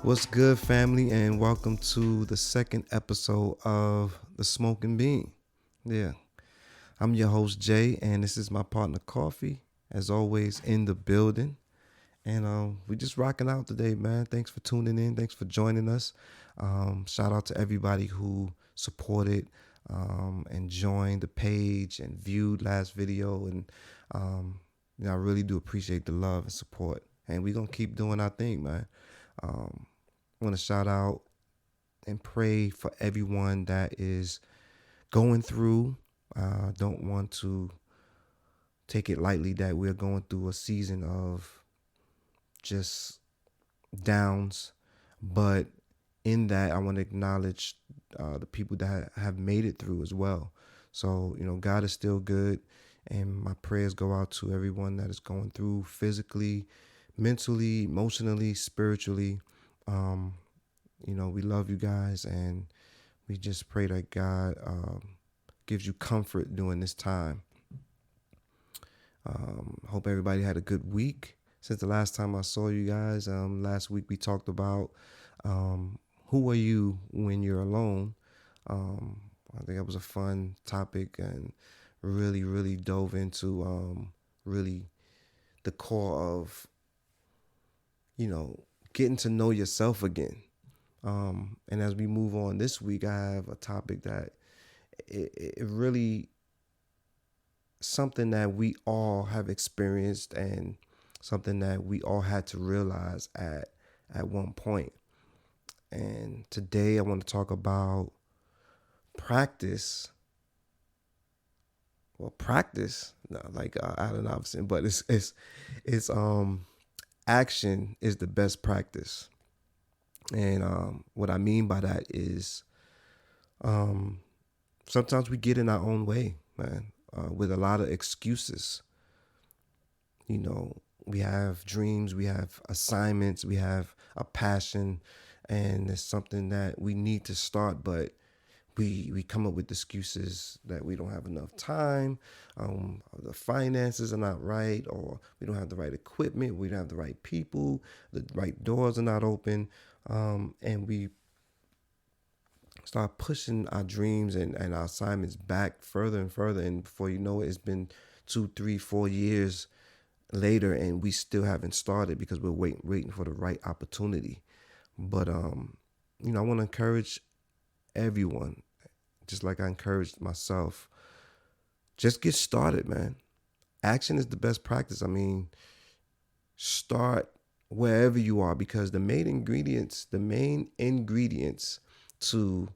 What's good, family, and welcome to the second episode of the Smokn Bean. Yeah, I'm your host Jay, and this is my partner Coffee, as always in the building. And we just rocking out today, man. Thanks for tuning in. Thanks for joining us. Shout out to everybody who supported and joined the page and viewed last video. And I really do appreciate the love and support. And we're gonna keep doing our thing, man. I want to shout out and pray for everyone that is going through. Don't want to take it lightly that we're going through a season of just downs, but in that, I want to acknowledge the people that have made it through as well. So, God is still good, and my prayers go out to everyone that is going through physically, mentally, emotionally, spiritually. Um, we love you guys, and we just pray that God gives you comfort during this time. Hope everybody had a good week. Since the last time I saw you guys, last week we talked about who are you when you're alone. I think that was a fun topic and really, really dove into really the core of, getting to know yourself again. And as we move on this week, I have a topic that it really something that we all have experienced and something that we all had to realize at one point. And today I want to talk about practice. Well, practice, no, like Allen Iverson, but it's action is the best practice. And what I mean by that is um, sometimes we get in our own way, man, with a lot of excuses. You know, we have dreams, we have assignments, we have a passion, and it's something that we need to start, but we come up with excuses that we don't have enough time, the finances are not right, or we don't have the right equipment, we don't have the right people, the right doors are not open, and we start pushing our dreams and our assignments back further and further. And before you know it, it's been 2, 3, 4 years later, and we still haven't started because we're waiting for the right opportunity. But I want to encourage everyone, just like I encouraged myself. Just get started, man. Action is the best practice. I mean, start wherever you are because the main ingredients to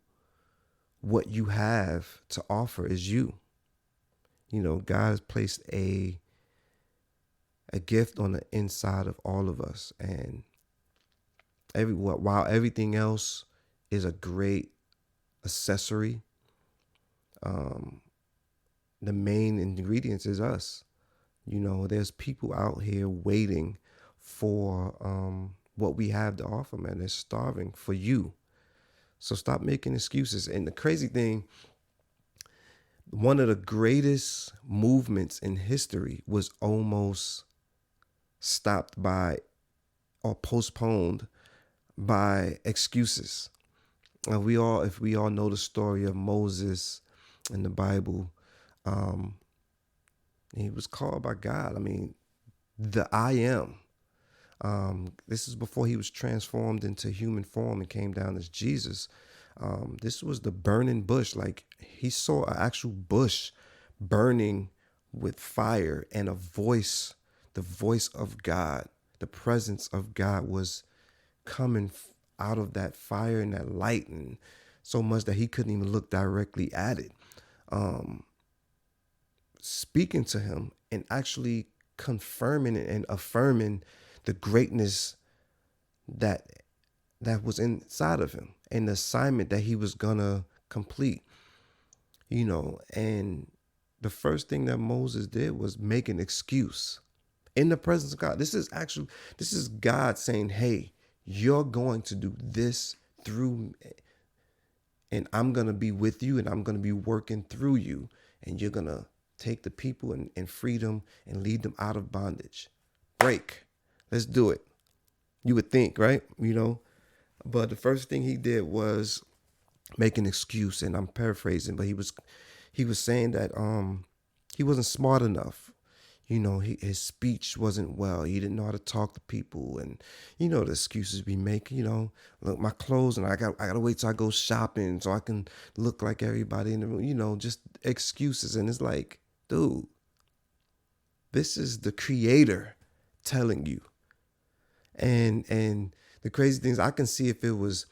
what you have to offer is you. God has placed a gift on the inside of all of us, and while everything else is a great accessory, um, the main ingredients is us. There's people out here waiting for what we have to offer, man. They're starving for you. So stop making excuses. And the crazy thing, one of the greatest movements in history was almost stopped by or postponed by excuses. If we all know the story of Moses in the Bible, um, he was called by God. I mean, the I am. This is before he was transformed into human form and came down as Jesus. This was the burning bush. Like he saw an actual bush burning with fire and a voice, the voice of God, the presence of God was coming out of that fire and that light, and so much that he couldn't even look directly at it. Um, Speaking to him and actually confirming and affirming the greatness that was inside of him and the assignment that he was gonna complete. And the first thing that Moses did was make an excuse in the presence of God. This is God saying, "Hey, you're going to do this through, and I'm gonna be with you, and I'm gonna be working through you, and you're gonna take the people and freedom and lead them out of bondage. Break. Let's do it." You would think, right? But the first thing he did was make an excuse, and I'm paraphrasing, but he was saying that he wasn't smart enough. His speech wasn't well. He didn't know how to talk to people, and the excuses we make. Look, my clothes, and I gotta wait till I go shopping so I can look like everybody in the room. Just excuses, and it's like, dude, this is the Creator telling you. And the crazy thing is, I can see if it was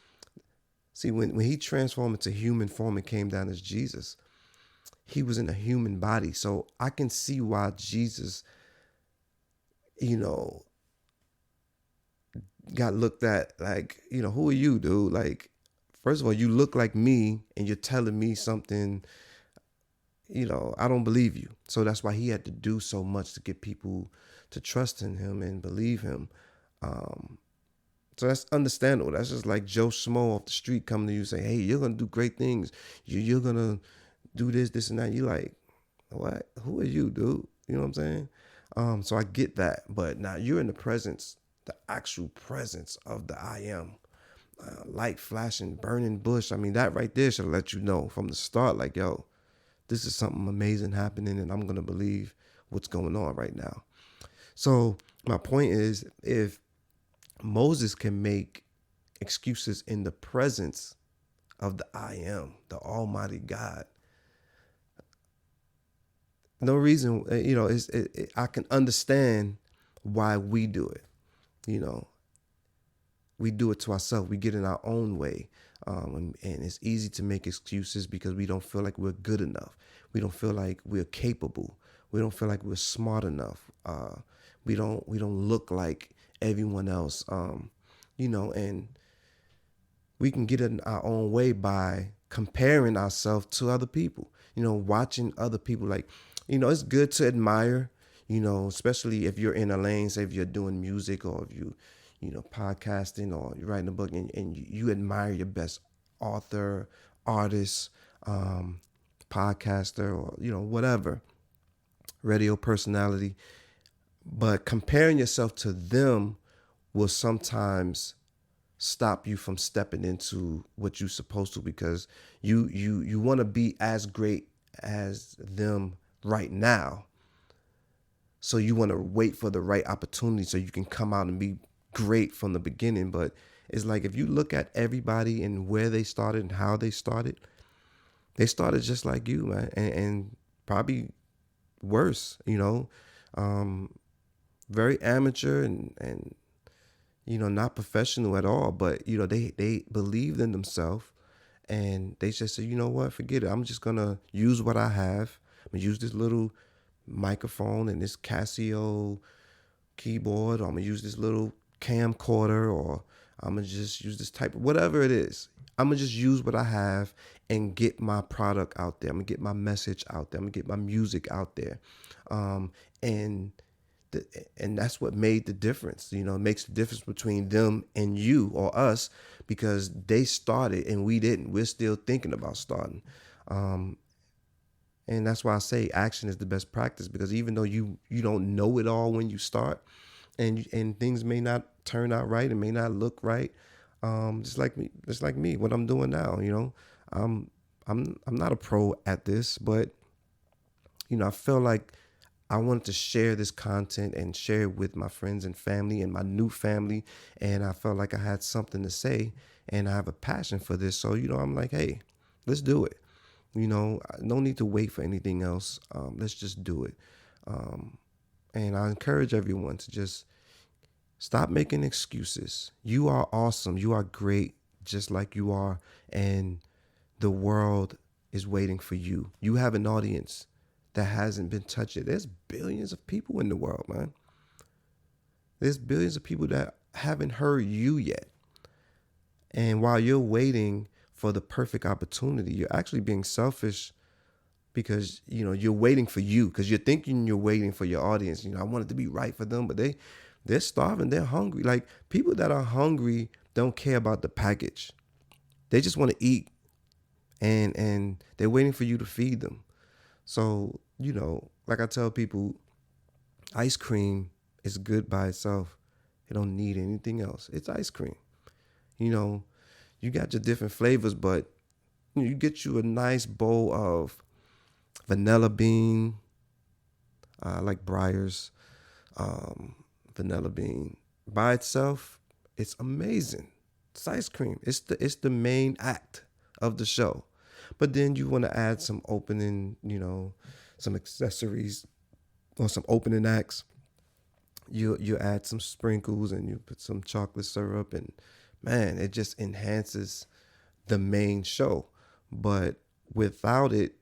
when he transformed into human form and came down as Jesus, he was in a human body. So I can see why Jesus, you know, got looked at like, who are you, dude? Like, first of all, you look like me and you're telling me something, I don't believe you. So that's why he had to do so much to get people to trust in him and believe him. Um, so that's understandable. That's just like Joe Schmo off the street coming to you and say, hey, you're going to do great things. You're going to do this, this, and that. You like, what? Who are you, dude? You know what I'm saying? So I get that. But now you're in the presence, the actual presence of the I am. Light flashing, burning bush. I mean, that right there should let you know from the start, like, yo, this is something amazing happening, and I'm going to believe what's going on right now. So my point is, if Moses can make excuses in the presence of the I am, the Almighty God, no reason, I can understand why we do it. You know, we do it to ourselves. We get in our own way. And it's easy to make excuses because we don't feel like we're good enough. We don't feel like we're capable. We don't feel like we're smart enough. We don't look like everyone else. And we can get in our own way by comparing ourselves to other people. Watching other people, like, it's good to admire, especially if you're in a lane, say if you're doing music or if podcasting or you're writing a book, and you admire your best author, artist, podcaster, or, whatever, radio personality. But comparing yourself to them will sometimes stop you from stepping into what you're supposed to, because you want to be as great as them right now. So you want to wait for the right opportunity so you can come out and be great from the beginning. But it's like, if you look at everybody and where they started and how they started just like you, man, and probably worse, very amateur and not professional at all. But they believed in themselves, and they just said, you know what, forget it. I'm just gonna use what I have. I'm gonna use this little microphone and this Casio keyboard, or I'm gonna use this little camcorder, or I'm gonna just use this type of whatever it is. I'm gonna just use what I have and get my product out there. I'm gonna get my message out there. I'm gonna get my music out there, um, and and that's what made the difference. It makes the difference between them and you or us, because they started and we didn't. We're still thinking about starting. Um, and that's why I say action is the best practice, because even though you don't know it all when you start, and things may not turn out right and may not look right, just like me, what I'm doing now. I'm I'm not a pro at this, but I feel like I wanted to share this content and share it with my friends and family and my new family. And I felt like I had something to say, and I have a passion for this. So, I'm like, hey, let's do it. No need to wait for anything else. Let's just do it. Um, and I encourage everyone to just stop making excuses. You are awesome. You are great, just like you are. And the world is waiting for you. You have an audience that hasn't been touched yet. There's billions of people in the world, man. There's billions of people that haven't heard you yet. And while you're waiting for the perfect opportunity, you're actually being selfish, because you're waiting for you, because you're thinking you're waiting for your audience. I want it to be right for them, but they're starving, they're hungry. Like, people that are hungry don't care about the package. They just want to eat, and they're waiting for you to feed them. So, like I tell people, ice cream is good by itself. It don't need anything else. It's ice cream. You know, you got your different flavors, but you get you a nice bowl of vanilla bean. I like Breyer's um, vanilla bean by itself. It's amazing. It's ice cream. It's the main act of the show. But then you want to add some opening, some accessories or some opening acts. You add some sprinkles and you put some chocolate syrup, and man, it just enhances the main show. But without it,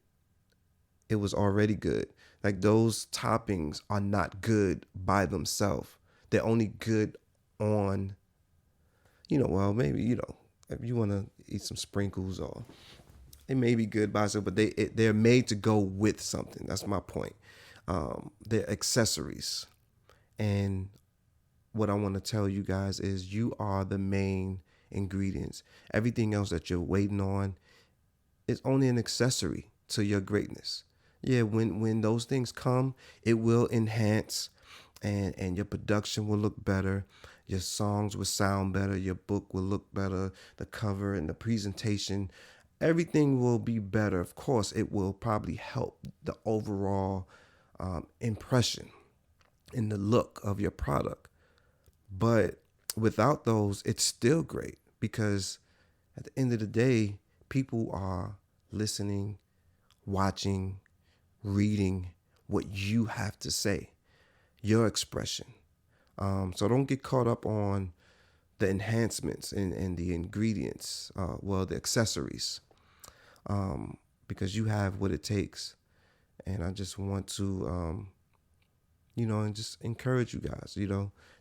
it was already good. Like those toppings are not good by themselves. They're only good on, well, maybe, if you want to eat some sprinkles, or they may be good by themselves, but they're made to go with something. That's my point. They're accessories. And what I want to tell you guys is you are the main ingredients. Everything else that you're waiting on is only an accessory to your greatness. Yeah, when those things come, it will enhance, and your production will look better. Your songs will sound better. Your book will look better. The cover and the presentation, everything will be better. Of course, it will probably help the overall impression in the look of your product. But without those, it's still great because at the end of the day, people are listening, watching, reading what you have to say, your expression. So don't get caught up on the enhancements and the ingredients, the accessories, because you have what it takes. And I just want to, and just encourage you guys,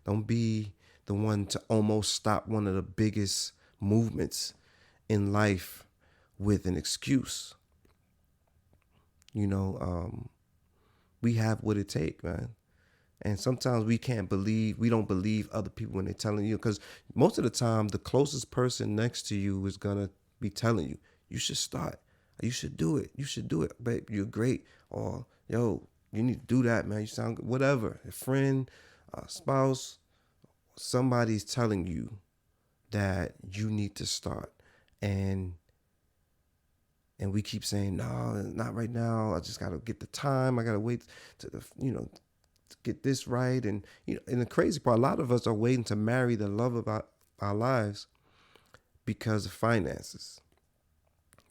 don't be the one to almost stop one of the biggest movements in life with an excuse. We have what it takes, man. And sometimes we don't believe other people when they're telling you, because most of the time, the closest person next to you is going to be telling you, you should start. You should do it. You should do it, babe. You're great. Or, yo, you need to do that, man. You sound good. Whatever. A friend, a spouse, somebody's telling you that you need to start. And we keep saying, no, not right now. I just got to get the time. I got to wait to to get this right. And the crazy part, a lot of us are waiting to marry the love of our lives because of finances.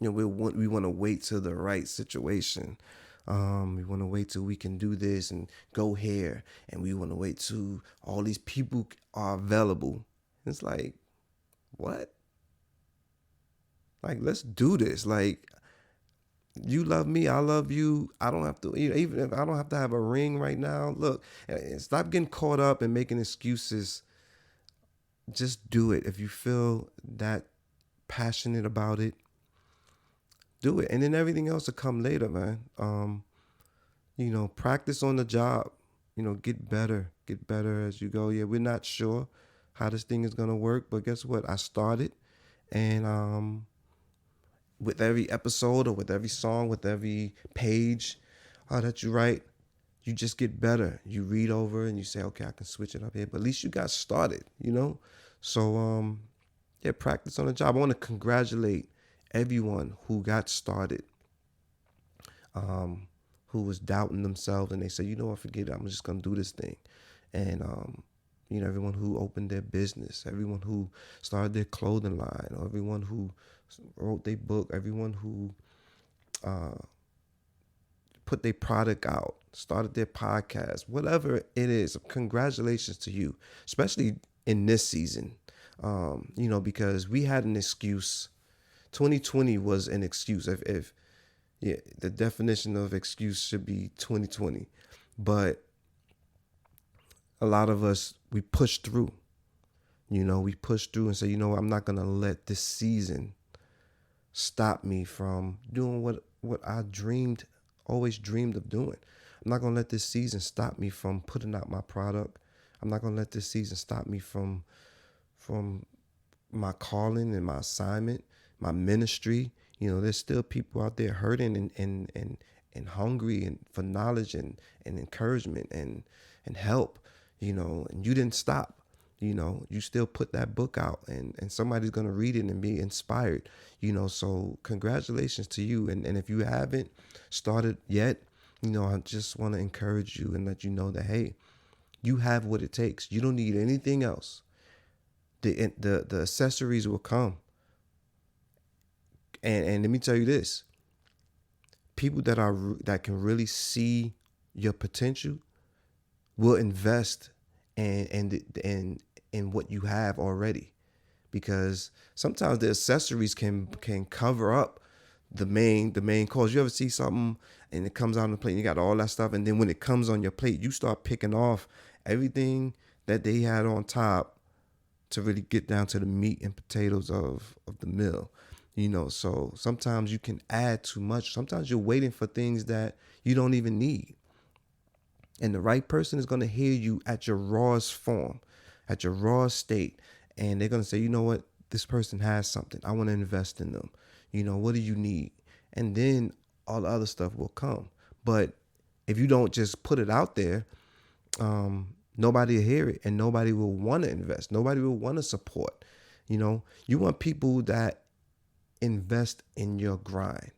We want to wait till the right situation. We want to wait till we can do this and go here. And we want to wait till all these people are available. It's like, what? Like, let's do this. Like, you love me, I love you. I don't have to, even if I don't have to have a ring right now. Look, and stop getting caught up and making excuses. Just do it. If you feel that passionate about it, do it. And then everything else will come later, man. Practice on the job. Get better. Get better as you go. Yeah, we're not sure how this thing is gonna work, but guess what? I started, and with every episode or with every song, with every page that you write, you just get better. You read over and you say, okay, I can switch it up here. But at least you got started. So, yeah, practice on the job. I want to congratulate everyone who got started, who was doubting themselves and they said, forget it. I'm just going to do this thing. And, everyone who opened their business, everyone who started their clothing line, or everyone who wrote their book, everyone who put their product out, started their podcast, whatever it is, congratulations to you, especially in this season, because we had an excuse. 2020 was an excuse. If the definition of excuse should be 2020, but a lot of us, we pushed through. We pushed through and said, I'm not gonna let this season stop me from doing what I always dreamed of doing. I'm not gonna let this season stop me from putting out my product. I'm not gonna let this season stop me from my calling and my assignment, my ministry. There's still people out there hurting and hungry and for knowledge and encouragement and help. And you didn't stop. you still put that book out, and somebody's going to read it and be inspired. So congratulations to you. And if you haven't started yet, I just want to encourage you and let you know that, hey, you have what it takes. You don't need anything else. The accessories will come. And let me tell you this: people that can really see your potential will invest in what you have already, because sometimes the accessories can cover up the main cause. You ever see something and it comes out on the plate and you got all that stuff, and then when it comes on your plate, you start picking off everything that they had on top to really get down to the meat and potatoes of the meal. So sometimes you can add too much. Sometimes you're waiting for things that you don't even need. And the right person is going to hear you at your rawest form, at your rawest state. And they're going to say, you know what? This person has something. I want to invest in them. What do you need? And then all the other stuff will come. But if you don't just put it out there, nobody will hear it, and nobody will want to invest. Nobody will want to support. You want people that invest in your grind.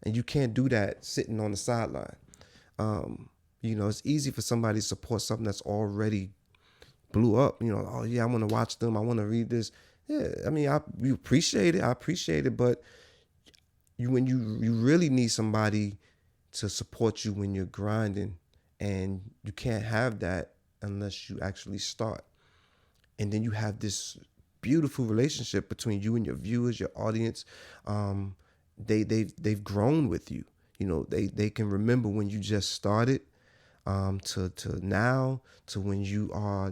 And you can't do that sitting on the sideline. It's easy for somebody to support something that's already blew up. Oh yeah, I want to watch them. I want to read this. Yeah, I mean, we appreciate it. I appreciate it, but when you really need somebody to support you when you're grinding, and you can't have that unless you actually start. And then you have this beautiful relationship between you and your viewers, your audience. They've grown with you. They can remember when you just started, to now, to when you are,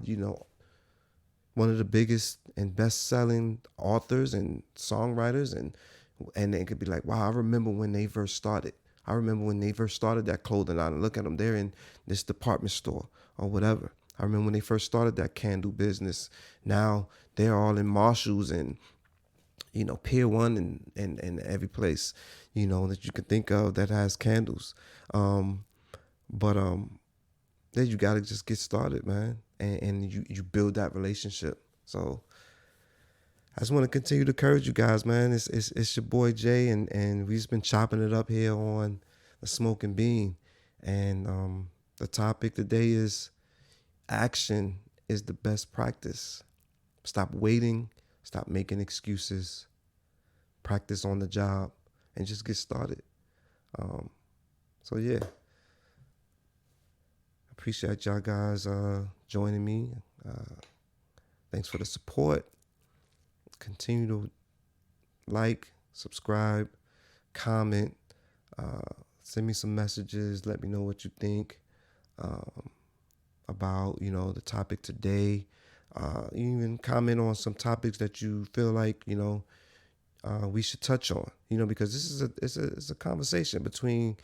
one of the biggest and best selling authors and songwriters, and it could be like, wow, I remember when they first started. I remember when they first started that clothing line, and look at them, they're in this department store or whatever. I remember when they first started that candle business. Now they're all in Marshalls and Pier 1 and every place that you can think of that has candles. But then you got to just get started, man, and you build that relationship. So I just want to continue to encourage you guys, man. It's your boy Jay, and we've been chopping it up here on the Smokn Bean. And the topic today is action is the best practice. Stop waiting, stop making excuses, practice on the job, and just get started. So yeah, appreciate y'all guys joining me. Thanks for the support. Continue to like, subscribe, comment, send me some messages. Let me know what you think about the topic today. Even comment on some topics that you feel like we should touch on. Because this is it's a conversation between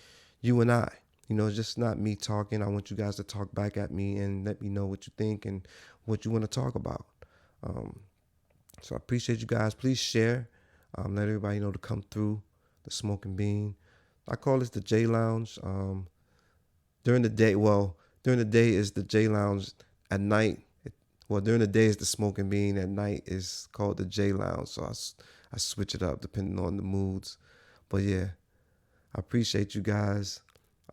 you and I. It's just not me talking. I want you guys to talk back at me and let me know what you think and what you want to talk about. So I appreciate you guys. Please share. Let everybody know to come through the Smokn Bean. I call this the J Lounge. During the day is the J Lounge. At night, during the day is the Smokn Bean. At night is called the J Lounge. So I switch it up depending on the moods. But yeah, I appreciate you guys.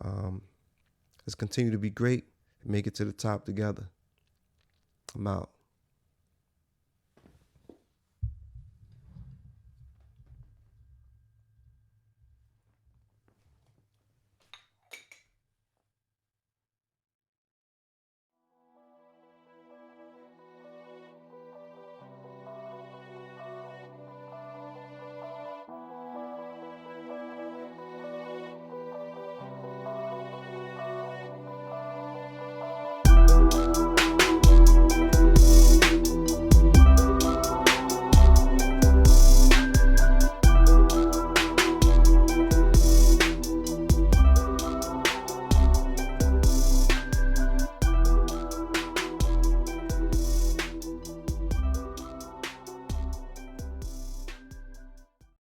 Let's continue to be great and make it to the top together. I'm out.